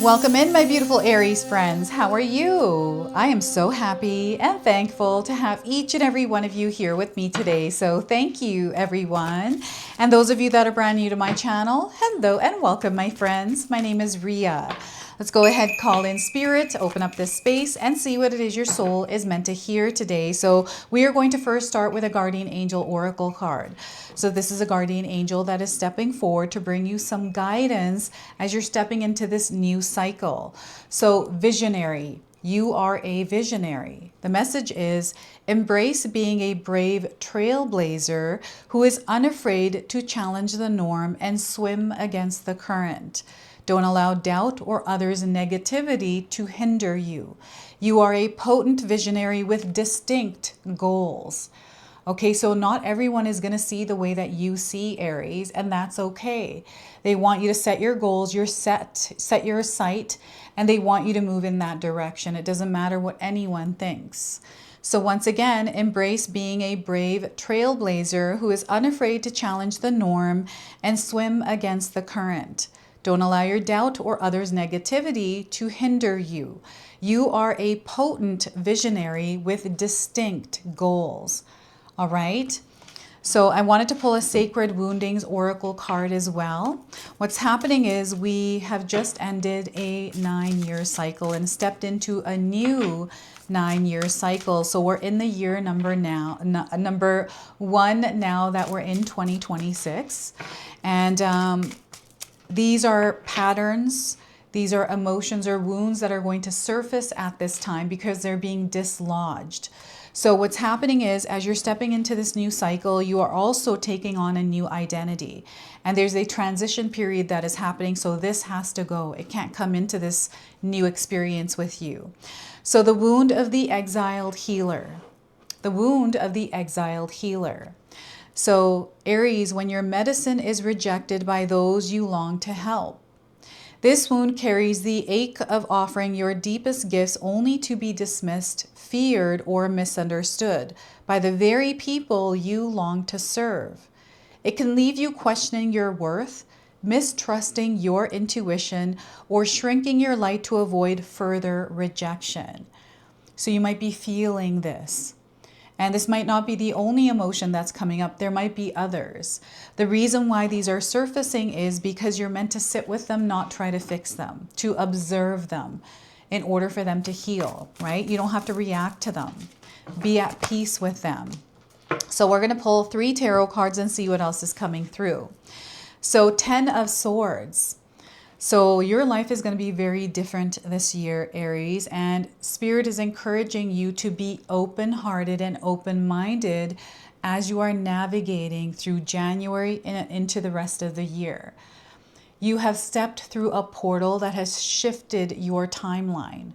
Welcome in, my beautiful Aries friends. How are you? I am so happy and thankful to have each and every one of you here with me today. So thank you, everyone. And those of you that are brand new to my channel, hello and welcome, my friends. My name is Ria. Let's go ahead, call in spirit, open up this space and see what it is your soul is meant to hear today. So we are going to first start with a guardian angel oracle card. So this is a guardian angel that is stepping forward to bring you some guidance as you're stepping into this new cycle. So visionary, you are a visionary. The message is embrace being a brave trailblazer who is unafraid to challenge the norm and swim against the current. Don't allow doubt or others' negativity to hinder you. You are a potent visionary with distinct goals. Okay, so not everyone is going to see the way that you see, Aries, and that's okay. They want you to set your goals, set your sight, and they want you to move in that direction. It doesn't matter what anyone thinks. So once again, embrace being a brave trailblazer who is unafraid to challenge the norm and swim against the current. Don't allow your doubt or others' negativity to hinder you. You are a potent visionary with distinct goals. All right. So I wanted to pull a Sacred Woundings Oracle card as well. What's happening is we have just ended a 9-year cycle and stepped into a new 9-year cycle. So we're in the year number one now that we're in 2026. And these are patterns, these are emotions or wounds that are going to surface at this time because they're being dislodged. So what's happening is as you're stepping into this new cycle, you are also taking on a new identity. And there's a transition period that is happening. So this has to go. It can't come into this new experience with you. So the wound of the exiled healer. The wound of the exiled healer. So Aries, when your medicine is rejected by those you long to help. This wound carries the ache of offering your deepest gifts only to be dismissed, feared, or misunderstood by the very people you long to serve. It can leave you questioning your worth, mistrusting your intuition, or shrinking your light to avoid further rejection. So you might be feeling this. And this might not be the only emotion that's coming up. There might be others. The reason why these are surfacing is because you're meant to sit with them, not try to fix them, to observe them in order for them to heal, right? You don't have to react to them. Be at peace with them. So we're going to pull 3 tarot cards and see what else is coming through. So 10 of Swords. So your life is going to be very different this year, Aries, and Spirit is encouraging you to be open-hearted and open-minded as you are navigating through January and into the rest of the year. You have stepped through a portal that has shifted your timeline.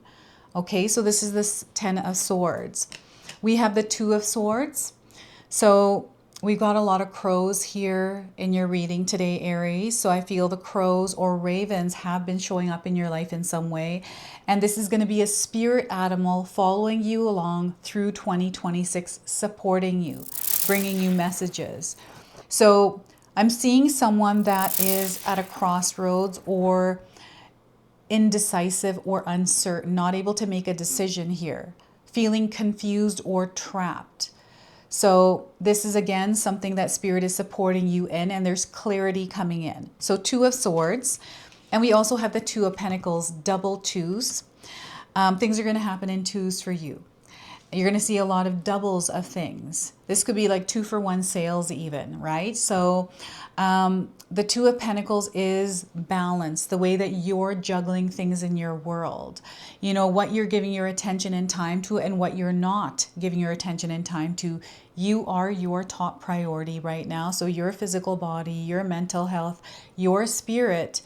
Okay, so this is the 10 of Swords. We have the 2 of Swords. So we've got a lot of crows here in your reading today, Aries. So I feel the crows or ravens have been showing up in your life in some way. And this is going to be a spirit animal following you along through 2026, supporting you, bringing you messages. So I'm seeing someone that is at a crossroads or indecisive or uncertain, not able to make a decision here, feeling confused or trapped. So this is, again, something that Spirit is supporting you in, and there's clarity coming in. So 2 of Swords, and we also have the 2 of Pentacles, double 2s. Things are going to happen in 2s for you. You're going to see a lot of doubles of things. This could be like 2-for-1 sales even, right? So the 2 of Pentacles is balance, the way that you're juggling things in your world. You know, what you're giving your attention and time to and what you're not giving your attention and time to. You are your top priority right now. So your physical body, your mental health, your spirit,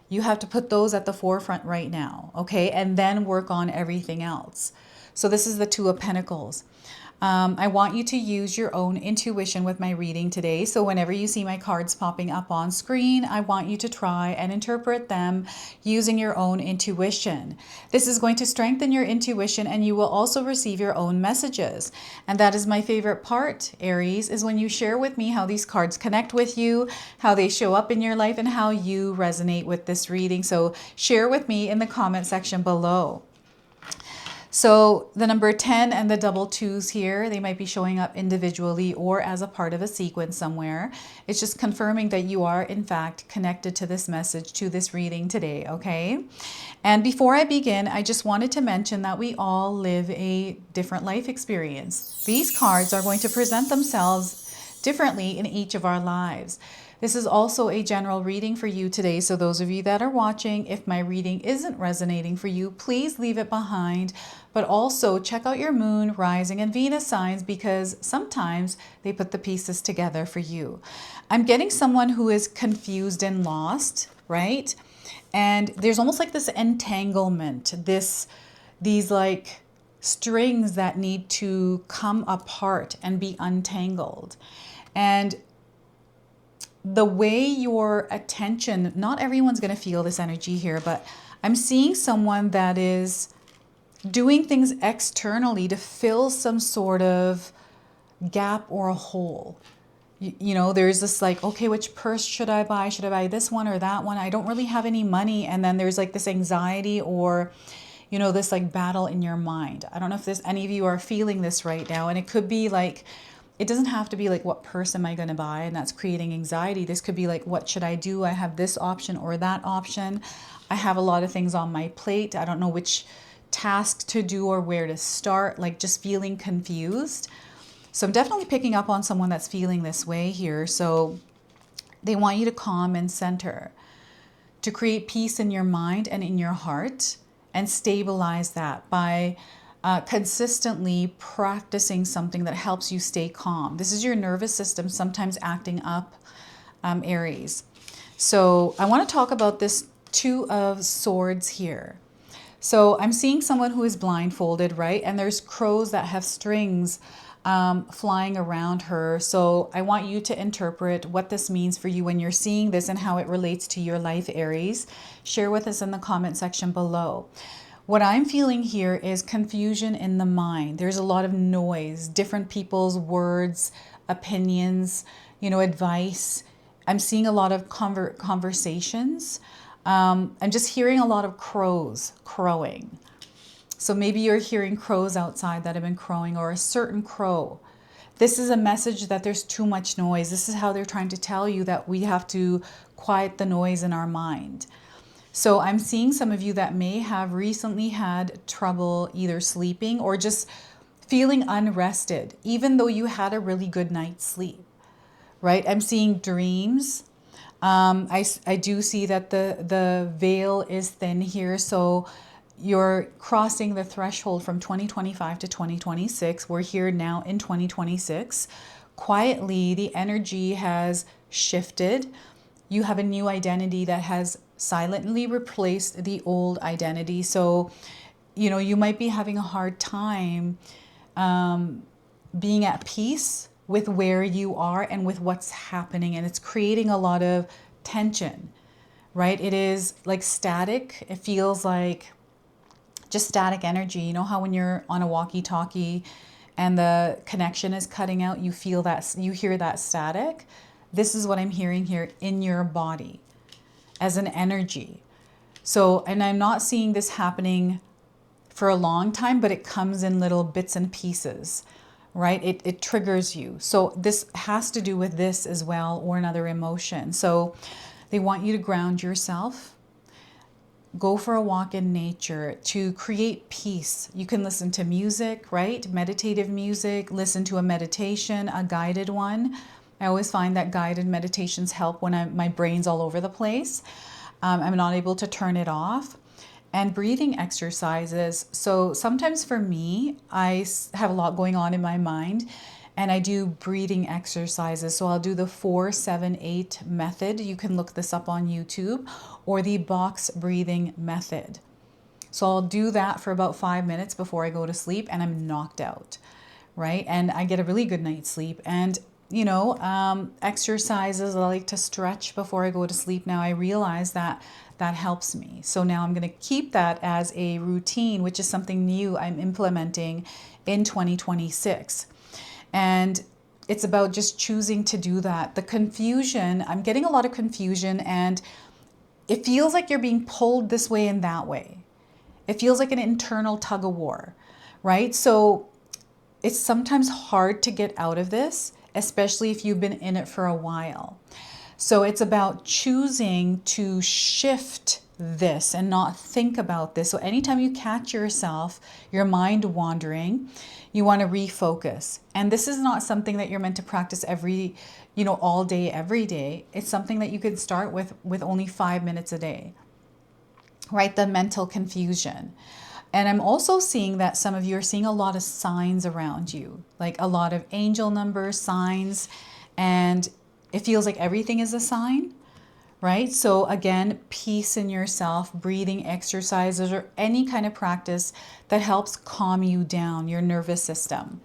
you have to put those at the forefront right now, okay? And then work on everything else. So this is the 2 of Pentacles. I want you to use your own intuition with my reading today. So whenever you see my cards popping up on screen, I want you to try and interpret them using your own intuition. This is going to strengthen your intuition, and you will also receive your own messages. And that is my favorite part, Aries, is when you share with me how these cards connect with you, how they show up in your life, and how you resonate with this reading. So share with me in the comment section below. So the number 10 and the double twos here, they might be showing up individually or as a part of a sequence somewhere. It's just confirming that you are in fact connected to this message, to this reading today, okay? And before I begin, I just wanted to mention that we all live a different life experience. These cards are going to present themselves differently in each of our lives. This is also a general reading for you today. So those of you that are watching, if my reading isn't resonating for you, please leave it behind. But also check out your moon, rising, and Venus signs, because sometimes they put the pieces together for you. I'm getting someone who is confused and lost, right? And there's almost like this entanglement, these like strings that need to come apart and be untangled. And the way your attention, not everyone's going to feel this energy here, but I'm seeing someone that is doing things externally to fill some sort of gap or a hole. You know, there's this like, okay, which purse should I buy? Should I buy this one or that one? I don't really have any money. And then there's like this anxiety or, you know, this like battle in your mind. I don't know if there's any of you are feeling this right now. And it could be like, it doesn't have to be like, what purse am I going to buy? And that's creating anxiety. This could be like, what should I do? I have this option or that option. I have a lot of things on my plate. I don't know which task to do or where to start, like just feeling confused. So I'm definitely picking up on someone that's feeling this way here. So they want you to calm and center, to create peace in your mind and in your heart, and stabilize that by consistently practicing something that helps you stay calm. This is your nervous system sometimes acting up, Aries. So I want to talk about this Two of Swords here. So I'm seeing someone who is blindfolded, right? And there's crows that have strings flying around her. So I want you to interpret what this means for you when you're seeing this and how it relates to your life, Aries. Share with us in the comment section below. What I'm feeling here is confusion in the mind. There's a lot of noise, different people's words, opinions, you know, advice. I'm seeing a lot of conversations. I'm just hearing a lot of crows crowing. So maybe you're hearing crows outside that have been crowing, or a certain crow. This is a message that there's too much noise. This is how they're trying to tell you that we have to quiet the noise in our mind. So I'm seeing some of you that may have recently had trouble either sleeping or just feeling unrested, even though you had a really good night's sleep, right? I'm seeing dreams. I do see that the veil is thin here. So you're crossing the threshold from 2025 to 2026. We're here now in 2026. Quietly, the energy has shifted. You have a new identity that has silently replaced the old identity. So, you know, you might be having a hard time being at peace with where you are and with what's happening. And it's creating a lot of tension, right? It is like static. It feels like just static energy. You know how when you're on a walkie-talkie and the connection is cutting out, you feel that, you hear that static? This is what I'm hearing here in your body as an energy. So, and I'm not seeing this happening for a long time, but it comes in little bits and pieces, right? It triggers you. So this has to do with this as well, or another emotion. So they want you to ground yourself. Go for a walk in nature to create peace. You can listen to music, right? Meditative music, listen to a meditation, a guided one. I always find that guided meditations help when my brain's all over the place. I'm not able to turn it off. And breathing exercises. So sometimes for me, I have a lot going on in my mind, and I do breathing exercises. So I'll do the 4-7-8 method. You can look this up on YouTube, or the box breathing method. So I'll do that for about 5 minutes before I go to sleep, and I'm knocked out, right? And I get a really good night's sleep. And, you know, exercises, I like to stretch before I go to sleep. Now I realize that that helps me. So now I'm going to keep that as a routine, which is something new I'm implementing in 2026. And it's about just choosing to do that. The confusion, I'm getting a lot of confusion, and it feels like you're being pulled this way and that way. It feels like an internal tug of war, right? So it's sometimes hard to get out of this, especially if you've been in it for a while. So it's about choosing to shift this and not think about this. So anytime you catch yourself, your mind wandering, you want to refocus. And this is not something that you're meant to practice every, you know, all day, every day. It's something that you can start with only 5 minutes a day, right? The mental confusion. And I'm also seeing that some of you are seeing a lot of signs around you, like a lot of angel numbers, signs, and it feels like everything is a sign, right? So again, peace in yourself, breathing exercises, or any kind of practice that helps calm you down, your nervous system.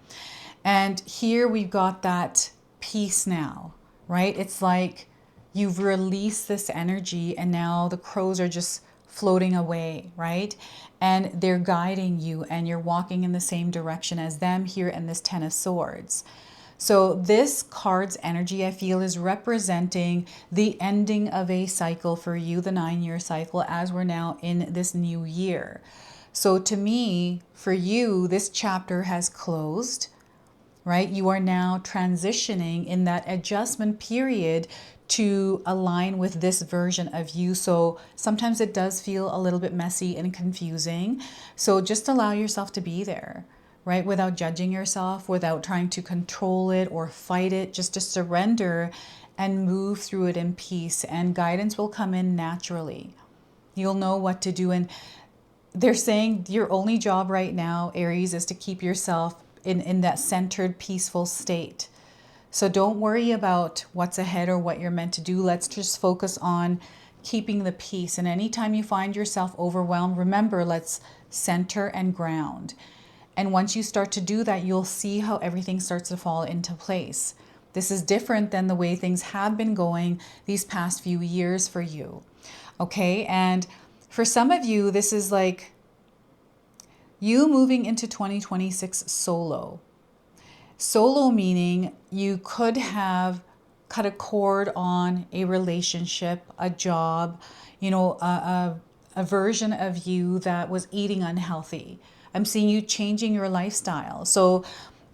And here we've got that peace now, right? It's like you've released this energy and now the crows are just floating away, right? And they're guiding you and you're walking in the same direction as them here in this Ten of Swords. So this card's energy, I feel, is representing the ending of a cycle for you, the 9-year cycle, as we're now in this new year. So to me, for you, this chapter has closed, right? You are now transitioning in that adjustment period to align with this version of you. So sometimes it does feel a little bit messy and confusing. So just allow yourself to be there, right? Without judging yourself, without trying to control it or fight it, just to surrender and move through it in peace, and guidance will come in naturally. You'll know what to do. And they're saying your only job right now, Aries, is to keep yourself in that centered, peaceful state. So don't worry about what's ahead or what you're meant to do. Let's just focus on keeping the peace. And anytime you find yourself overwhelmed, remember, let's center and ground. And once you start to do that, you'll see how everything starts to fall into place. This is different than the way things have been going these past few years for you. Okay? And for some of you, this is like you moving into 2026 solo. Solo meaning you could have cut a cord on a relationship, a job, you know, a version of you that was eating unhealthy. I'm seeing you changing your lifestyle. So,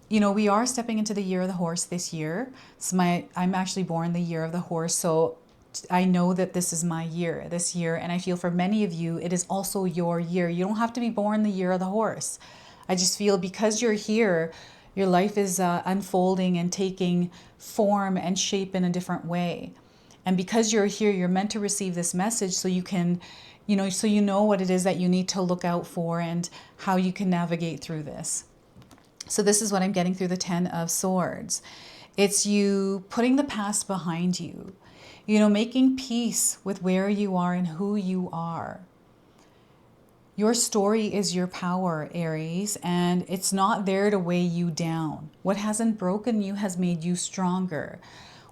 you know, we are stepping into the year of the horse this year. I'm actually born the year of the horse. So I know that this is my year this year. And I feel for many of you, it is also your year. You don't have to be born the year of the horse. I just feel because you're here, your life is unfolding and taking form and shape in a different way. And because you're here, you're meant to receive this message so you can, you know, so you know what it is that you need to look out for and how you can navigate through this. So this is what I'm getting through the Ten of Swords. It's you putting the past behind you, you know, making peace with where you are and who you are. Your story is your power, Aries, and it's not there to weigh you down. What hasn't broken you has made you stronger.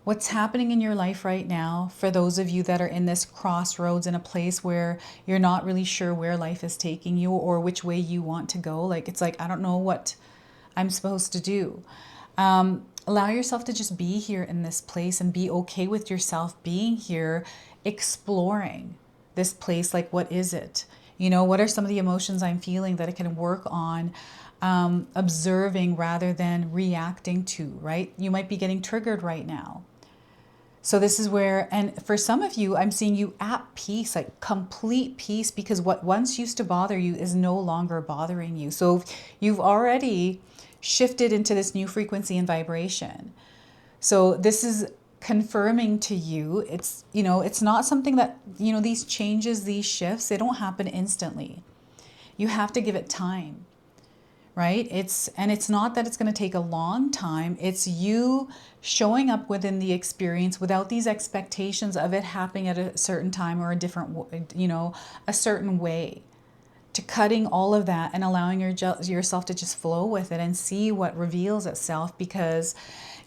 What's happening in your life right now, for those of you that are in this crossroads, in a place where you're not really sure where life is taking you or which way you want to go, like it's like, I don't know what I'm supposed to do. Allow yourself to just be here in this place and be okay with yourself being here, exploring this place. Like, what is it? You know, what are some of the emotions I'm feeling that I can work on observing rather than reacting to, right? You might be getting triggered right now. So this is where, and for some of you, I'm seeing you at peace, like complete peace, because what once used to bother you is no longer bothering you. So you've already shifted into this new frequency and vibration. So this is confirming to you, it's, you know, it's not something that, you know, these changes, these shifts, they don't happen instantly. You have to give it time, right? It's not that it's going to take a long time. It's you showing up within the experience without these expectations of it happening at a certain time or a different, you know, a certain way, to cutting all of that and allowing yourself to just flow with it and see what reveals itself. Because,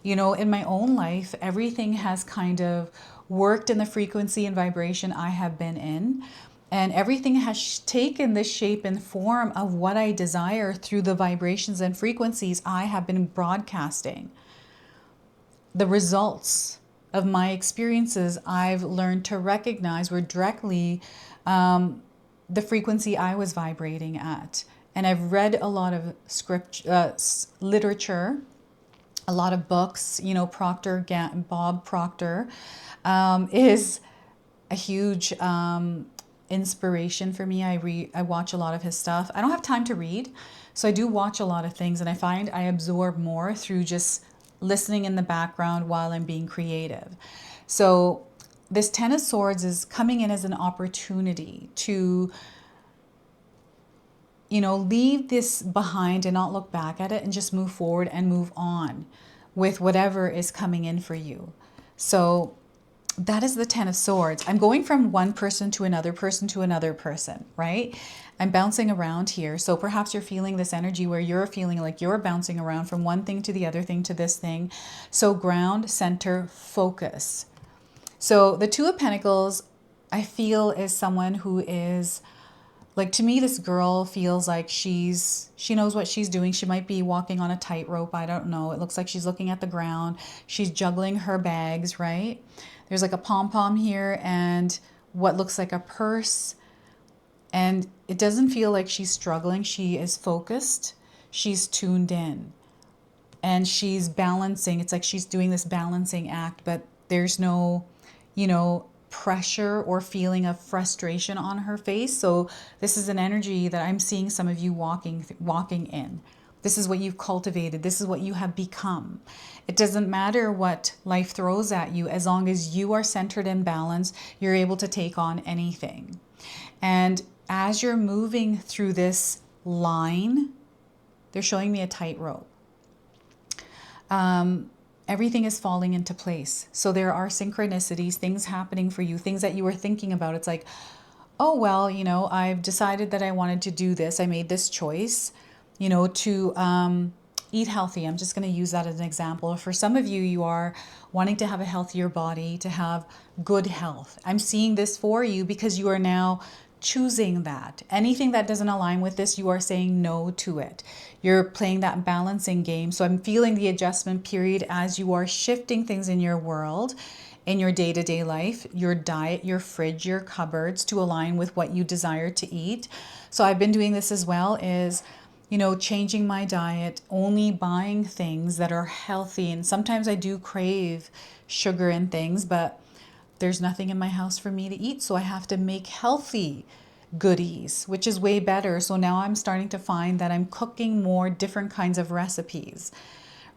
you know, in my own life, everything has kind of worked in the frequency and vibration I have been in. And everything has taken the shape and form of what I desire through the vibrations and frequencies I have been broadcasting. The results of my experiences I've learned to recognize were directly the frequency I was vibrating at. And I've read a lot of literature, a lot of books. You know, Bob Proctor is a huge inspiration for me. I watch a lot of his stuff. I don't have time to read, so I do watch a lot of things, and I find I absorb more through just listening in the background while I'm being creative. So this Ten of Swords is coming in as an opportunity to, you know, leave this behind and not look back at it and just move forward and move on with whatever is coming in for you. So that is the Ten of Swords. I'm going from one person to another person to another person, right? I'm bouncing around here. So perhaps you're feeling this energy where you're feeling like you're bouncing around from one thing to the other thing to this thing. So ground, center, focus. So the Two of Pentacles, I feel, is someone who is, like, to me, this girl feels like she knows what she's doing. She might be walking on a tightrope. I don't know. It looks like she's looking at the ground. She's juggling her bags, right? There's like a pom-pom here and what looks like a purse. And it doesn't feel like she's struggling. She is focused. She's tuned in. And she's balancing. It's like she's doing this balancing act, but there's no, you know, pressure or feeling of frustration on her face. So this is an energy that I'm seeing some of you walking in. This is what you've cultivated. This is what you have become. It doesn't matter what life throws at you. As long as you are centered and balanced, you're able to take on anything. And as you're moving through this line, they're showing me a tightrope. Everything is falling into place. So there are synchronicities, things happening for you, things that you were thinking about. It's like, oh, well, you know, I've decided that I wanted to do this. I made this choice, you know, to eat healthy. I'm just going to use that as an example. For some of you, you are wanting to have a healthier body, to have good health. I'm seeing this for you because you are now choosing that. Anything that doesn't align with this, you are saying no to it. You're playing that balancing game. So I'm feeling the adjustment period as you are shifting things in your world, in your day-to-day life, your diet, your fridge, your cupboards, to align with what you desire to eat. So I've been doing this as well, is, you know, changing my diet, only buying things that are healthy. And sometimes I do crave sugar and things, but there's nothing in my house for me to eat. So I have to make healthy goodies, which is way better. So now I'm starting to find that I'm cooking more different kinds of recipes,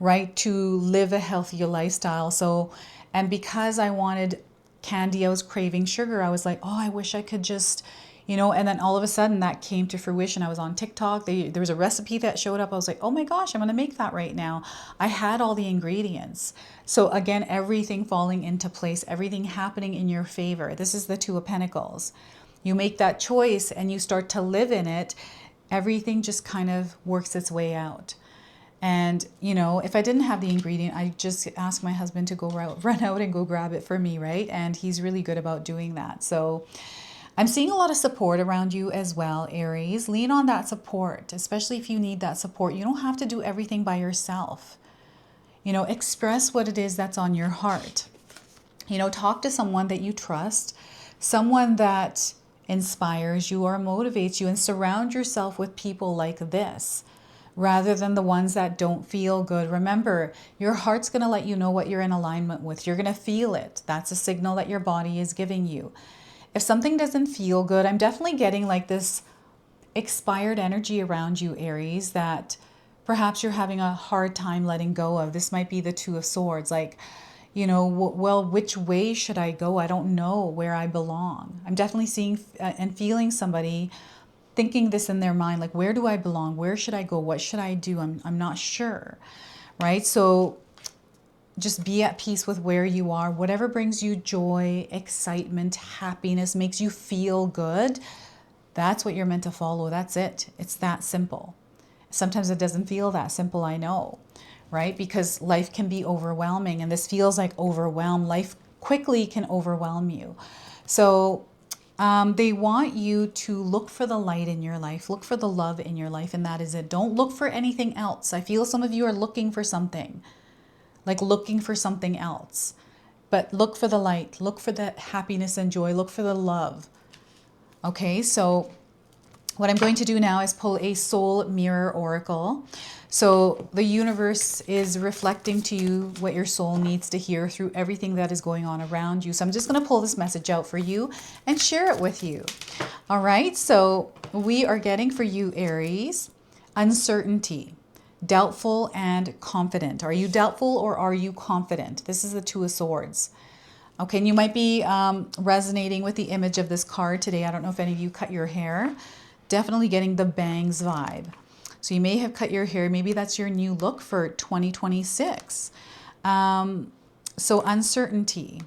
right, to live a healthier lifestyle. So, and because I wanted candy, I was craving sugar. I was like, oh, I wish I could just, you know, and then all of a sudden that came to fruition. I was on TikTok. There was a recipe that showed up. I was like, oh my gosh, I'm going to make that right now. I had all the ingredients. So again, everything falling into place, everything happening in your favor. This is the Two of Pentacles. You make that choice and you start to live in it. Everything just kind of works its way out. And, you know, if I didn't have the ingredient, I just ask my husband to go run out and go grab it for me, right? And he's really good about doing that. So I'm seeing a lot of support around you as well, Aries. Lean on that support, especially if you need that support. You don't have to do everything by yourself. You know, express what it is that's on your heart. You know, talk to someone that you trust, someone that inspires you or motivates you, and surround yourself with people like this rather than the ones that don't feel good. Remember, your heart's going to let you know what you're in alignment with. You're going to feel it. That's a signal that your body is giving you. If something doesn't feel good, I'm definitely getting like this expired energy around you, Aries, that perhaps you're having a hard time letting go of. This might be the Two of Swords. Like, you know, well, which way should I go? I don't know where I belong. I'm definitely seeing and feeling somebody thinking this in their mind, like, where do I belong? Where should I go? What should I do? I'm not sure, right? So just be at peace with where you are. Whatever brings you joy, excitement, happiness, makes you feel good, That's what you're meant to follow. That's it. It's that simple. Sometimes it doesn't feel that simple, I know, right? Because life can be overwhelming, and this feels like overwhelm. Life quickly can overwhelm you. So they want you to look for the light in your life, look for the love in your life, and that is it. Don't look for anything else. I feel some of you are looking for something, like looking for something else. But look for the light, look for the happiness and joy, look for the love. Okay, so what I'm going to do now is pull a soul mirror oracle. So the universe is reflecting to you what your soul needs to hear through everything that is going on around you. So I'm just going to pull this message out for you and share it with you. All right, so we are getting for you, Aries, uncertainty, doubtful and confident. Are you doubtful or are you confident? This is the Two of Swords. Okay, and you might be resonating with the image of this card today. I don't know if any of you cut your hair. Definitely getting the bangs vibe. So you may have cut your hair. Maybe that's your new look for 2026. So uncertainty.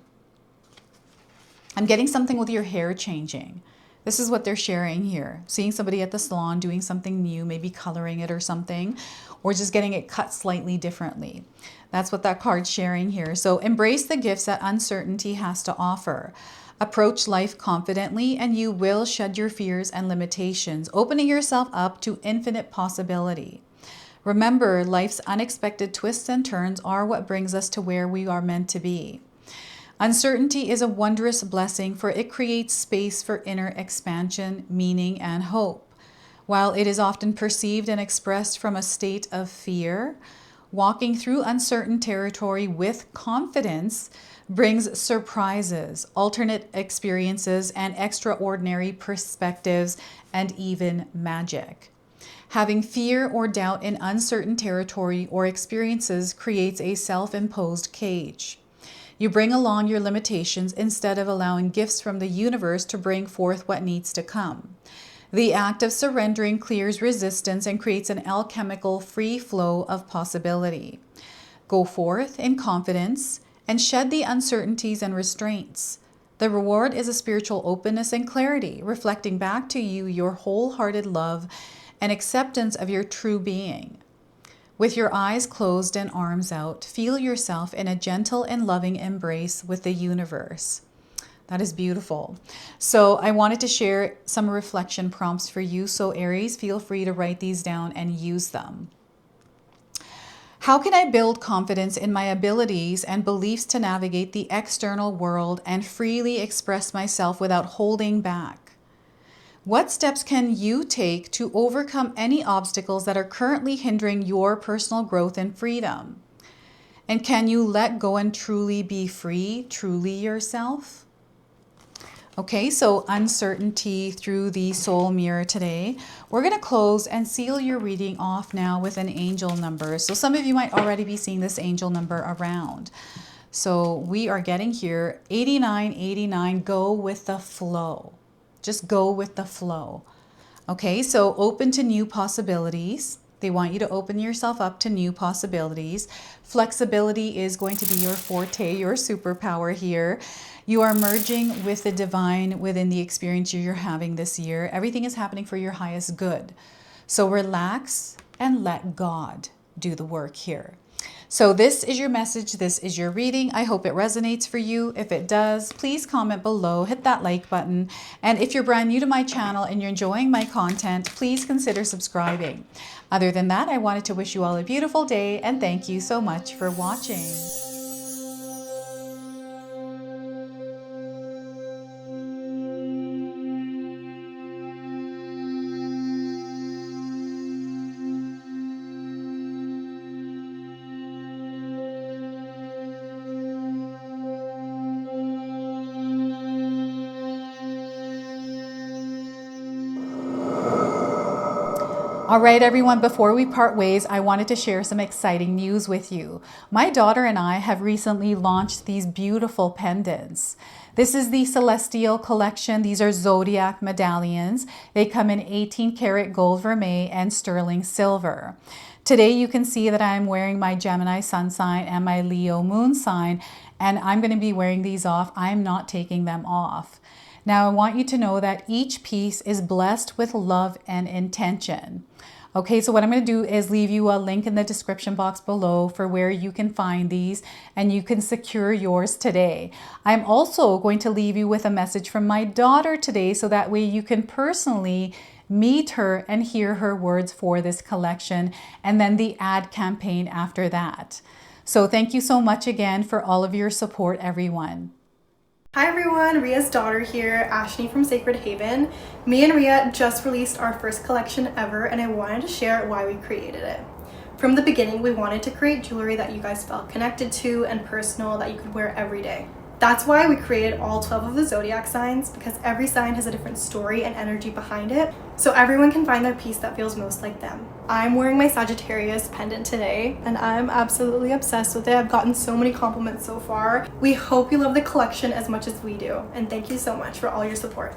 I'm getting something with your hair changing. This is what they're sharing here. Seeing somebody at the salon doing something new, maybe coloring it or something, or just getting it cut slightly differently. That's what that card's sharing here. So embrace the gifts that uncertainty has to offer. Approach life confidently, and you will shed your fears and limitations, opening yourself up to infinite possibility. Remember, life's unexpected twists and turns are what brings us to where we are meant to be. Uncertainty is a wondrous blessing, for it creates space for inner expansion, meaning, and hope. While it is often perceived and expressed from a state of fear, walking through uncertain territory with confidence brings surprises, alternate experiences, and extraordinary perspectives, and even magic. Having fear or doubt in uncertain territory or experiences creates a self-imposed cage. You bring along your limitations instead of allowing gifts from the universe to bring forth what needs to come. The act of surrendering clears resistance and creates an alchemical free flow of possibility. Go forth in confidence and shed the uncertainties and restraints. The reward is a spiritual openness and clarity, reflecting back to you your wholehearted love and acceptance of your true being. With your eyes closed and arms out, feel yourself in a gentle and loving embrace with the universe. That is beautiful. So I wanted to share some reflection prompts for you. So Aries, feel free to write these down and use them. How can I build confidence in my abilities and beliefs to navigate the external world and freely express myself without holding back? What steps can you take to overcome any obstacles that are currently hindering your personal growth and freedom? And can you let go and truly be free, truly yourself? Okay, so uncertainty through the soul mirror today. We're going to close and seal your reading off now with an angel number. So some of you might already be seeing this angel number around. So we are getting here 8989. Go with the flow. Just go with the flow. Okay, so open to new possibilities. They want you to open yourself up to new possibilities. Flexibility is going to be your forte, your superpower here. You are merging with the divine within the experience you're having this year. Everything is happening for your highest good. So relax and let God do the work here. So this is your message. This is your reading. I hope it resonates for you. If it does, please comment below, hit that like button. And if you're brand new to my channel and you're enjoying my content, please consider subscribing. Other than that, I wanted to wish you all a beautiful day and thank you so much for watching. All right, everyone, before we part ways, I wanted to share some exciting news with you. My daughter and I have recently launched these beautiful pendants. This is the Celestial collection. These are Zodiac medallions. They come in 18 karat gold vermeil and sterling silver. Today, you can see that I'm wearing my Gemini sun sign and my Leo moon sign, and I'm going to be wearing these off. I'm not taking them off. Now I want you to know that each piece is blessed with love and intention. Okay, so what I'm going to do is leave you a link in the description box below for where you can find these and you can secure yours today. I'm also going to leave you with a message from my daughter today so that way you can personally meet her and hear her words for this collection, and then the ad campaign after that. So thank you so much again for all of your support, everyone. Hi everyone, Ria's daughter here, Ashni from Sacred Haven. Me and Ria just released our first collection ever, and I wanted to share why we created it. From the beginning, we wanted to create jewelry that you guys felt connected to and personal that you could wear every day. That's why we created all 12 of the Zodiac signs, because every sign has a different story and energy behind it, so everyone can find their piece that feels most like them. I'm wearing my Sagittarius pendant today, and I'm absolutely obsessed with it. I've gotten so many compliments so far. We hope you love the collection as much as we do, and thank you so much for all your support.